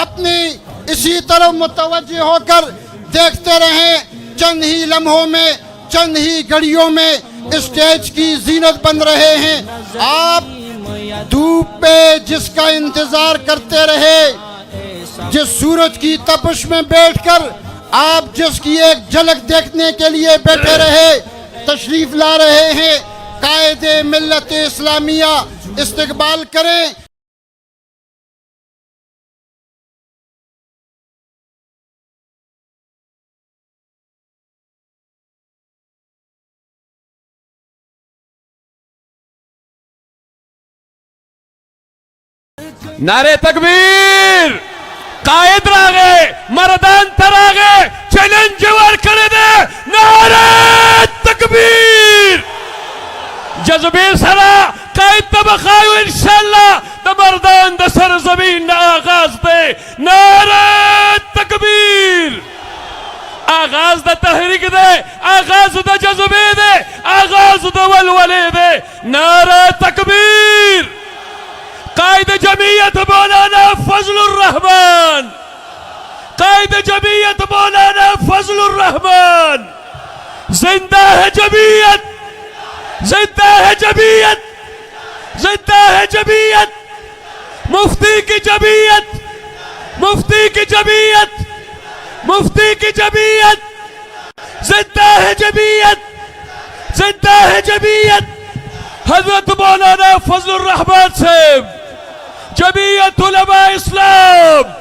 अपनी इसी तरफ मुतवज्जे होकर देखते रहें। चंद ही लम्हों में, चंद ही घड़ियों में स्टेज की जीनत बन रहे हैं। आप धूप पे जिसका इंतजार करते रहे, जिस सूरज की तपिश में बैठकर आप जिसकी एक झलक देखने के लिए बैठे रहे, तशरीफ ला रहे हैं। कायदे मिल्लत इस्लामिया इस्तकबाल करें। नारे तकबीर, कायद आ गए, मर्दान तर आ गए, चैलेंज वर कर दे। नारे तकबीर, जज्बे सरा कायद तबखायु इंशाअल्लाह द मर्दान द सर जमीन आगाज दे। नारे तकबीर, आगाज द तहरीक दे, आगाज द जज्बे दे, आगाज द वलवले दे। नारे तकबीर, कायद जमीयत मौलाना फजलुर रहमान, कायद जमीयत मौलाना फजलुर रहमान। जिंदा है जमीयत, जिंदा है जमीयत, जिंदा है जमीयत। मुफ्ती की जमीयत, मुफ्ती की जमीयत, मुफ्ती की जमीयत। जिंदा है जमीयत, जिंदा है जमीयत। हजरत मौलाना फजलुर रहमान साहब, जमीयत उलमा इस्लाम।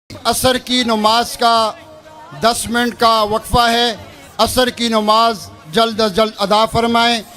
असर की नमाज का 10 मिनट का वक्फा है। असर की नमाज जल्द अज जल्द अदा फरमाएं।